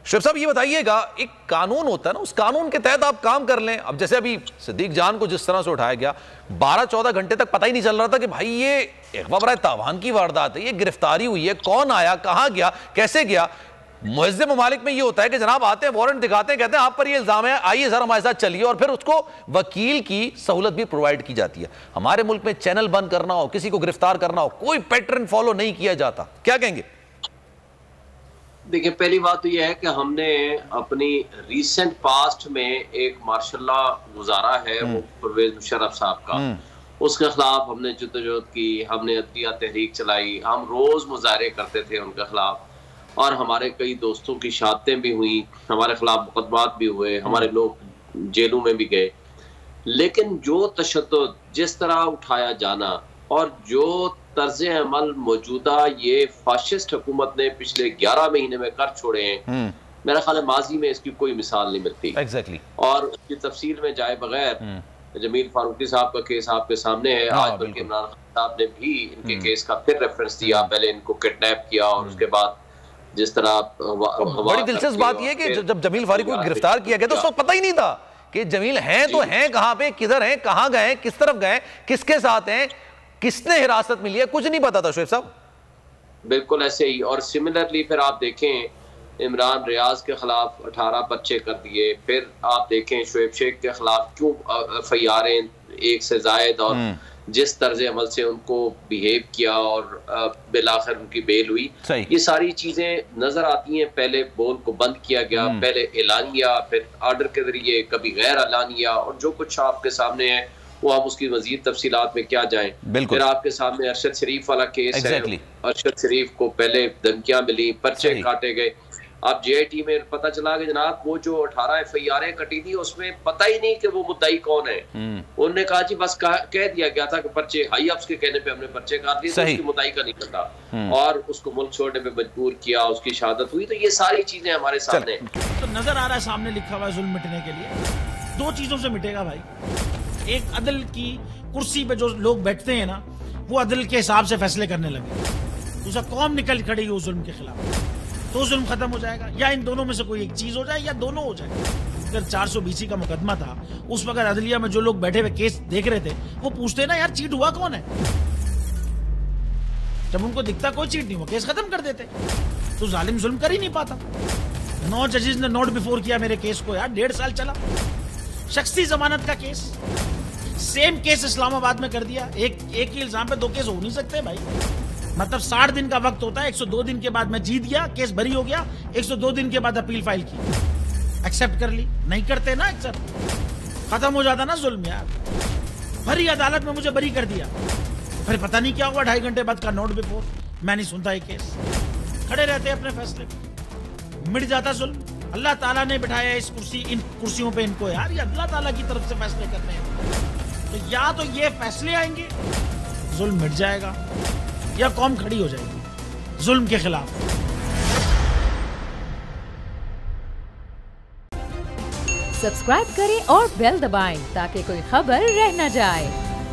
शुएब साहब ये बताइएगा, एक कानून होता है ना, उस कानून के तहत आप काम कर लें। अब जैसे अभी सिद्दीक जान को जिस तरह से उठाया गया, 12-14 घंटे तक पता ही नहीं चल रहा था कि भाई ये अगवा बराए तावान की वारदात है, ये गिरफ्तारी हुई है, कौन आया, कहां गया, कैसे गया। मुअज़्ज़िज़ ममालिक में ये होता है कि जनाब आते हैं, वारंट दिखाते हैं, कहते हैं आप पर ये इल्जाम है, आइए जरा हमारे साथ चलिए, और फिर उसको वकील की सहूलत भी प्रोवाइड की जाती है। हमारे मुल्क में चैनल बंद करना हो, किसी को गिरफ्तार करना हो, कोई पैटर्न फॉलो नहीं किया जाता, क्या कहेंगे? देखिए, पहली बात तो यह है कि हमने अपनी रिसेंट पास्ट में एक मार्शल गुजारा है, वो परवेज मुशर्रफ साहब का, उसके खिलाफ हमने जद्दोजहद की, हमने अदलिया तहरीक चलाई, हम रोज मुजाहरे करते थे उनके खिलाफ, और हमारे कई दोस्तों की शहादतें भी हुई, हमारे खिलाफ मुकदमात भी हुए, हमारे लोग जेलों में भी गए। लेकिन जो तशद्दुद, जिस तरह उठाया जाना और जो तर्ज अमल मौजूदा ये फाशिस्ट हुकूमत ने पिछले 11 महीने में कर छोड़े हैं, मेरा ख्याल है माजी में इसकी कोई मिसाल नहीं मिलती। Exactly. और उसकी तफसील में जाए बगैर, जमील फारूकी साहब का केस आपके सामने है, आज बल्कि इमरान खान साहब ने भी इनके केस का फिर रेफरेंस दिया। पहले इनको किडनैप किया और उसके बाद जिस तरह बड़ी दिलचस्प बात यह कि जब जमील फारूकी को गिरफ्तार किया गया तो उस वक्त पता ही नहीं था कि जमील हैं तो हैं कहां पे, किधर हैं, कहां गए, किस तरफ गए, किसके साथ हैं, किसने हिरासत मिली है, कुछ नहीं पता था शुएब साहब। बिल्कुल ऐसे ही। और सिमिलरली फिर आप देखें, इमरान रियाज के खिलाफ 18 पर्चे कर दिए, फिर आप देखें शोएब शेख के खिलाफ क्यों FIR 1 से जायद, और जिस तर्ज अमल से उनको बिहेव किया और बिलाखिर उनकी बेल हुई, ये सारी चीजें नजर आती हैं। पहले बोल को बंद किया गया, पहले एलानिया, फिर आर्डर के जरिए, कभी गैर एलानिया, और जो कुछ आपके सामने है वो हम उसकी मजीद तफसीलात में क्या जाएं। फिर आपके सामने अरशद शरीफ वाला केस है, अरशद शरीफ को पहले धमकियां मिली, पर्चे काटे गए। आप JIT में पता चला कि जनाब वो जो 18 FIR कटी थी उसमें पता ही नहीं कि वो मुद्दाई कौन है। उन्होंने कहा जी बस कह दिया गया था कि पर्चे, हाई अफ्स के कहने पे हमने पर्चे काट दिए, तो उसकी मुद्दाई का नहीं पता, और उसको मुल्क छोड़ने पे मजबूर किया, उसकी शहादत हुई। तो ये सारी चीजें हमारे सामने तो नजर आ रहा है। सामने लिखा हुआ है जुल्म मिटने के लिए 2 चीजों से मिटेगा भाई। एक, अदल की कुर्सी पे जो लोग बैठते हैं ना, वो अदल के हिसाब से फैसले करने लगे। दूसरा, कौम निकल खड़ी उस जुल्म के खिलाफ, तो जुल्म खत्म हो जाएगा। या इन दोनों में से कोई एक चीज हो जाए या दोनों हो जाए। अगर 420 का मुकदमा था, उस वक्त अदलिया में जो लोग बैठे हुए केस देख रहे थे, वो पूछते ना यार चीट हुआ कौन है। जब उनको दिखता कोई चीट नहीं, वो केस खत्म कर देते। तो जालिम जुल्म कर ही नहीं पाता। 9 जजेस ने नोट बिफोर किया मेरे केस को यार, 1.5 साल चला। शख्सी जमानत का केस, सेम केस इस्लामाबाद में कर दिया। एक ही इल्जाम पे 2 केस हो नहीं सकते भाई। मतलब 60 दिन का वक्त होता है, 102 दिन के बाद मैं जीत गया, केस बरी हो गया, 102 दिन के बाद अपील फाइल की, एक्सेप्ट कर ली। नहीं करते ना एक्सेप्ट, खत्म हो जाता ना जुल्म यार। भरी अदालत में मुझे बरी कर दिया, फिर पता नहीं क्या हुआ, 2.5 घंटे बाद का नोट बिफोर, मैं नहीं सुनता ये केस। खड़े रहते अपने फैसले, मिट जाता जुल्म। अल्लाह ताला ने बिठाया इस इन कुर्सियों पे इनको यार, ये अल्लाह ताला की तरफ से फैसले करने हैं। तो या तो ये फैसले आएंगे, जुल्म मिट जाएगा, या कौम खड़ी हो जाएगी जुल्म के खिलाफ। सब्सक्राइब करें और बेल दबाएं ताकि कोई खबर रह न जाए।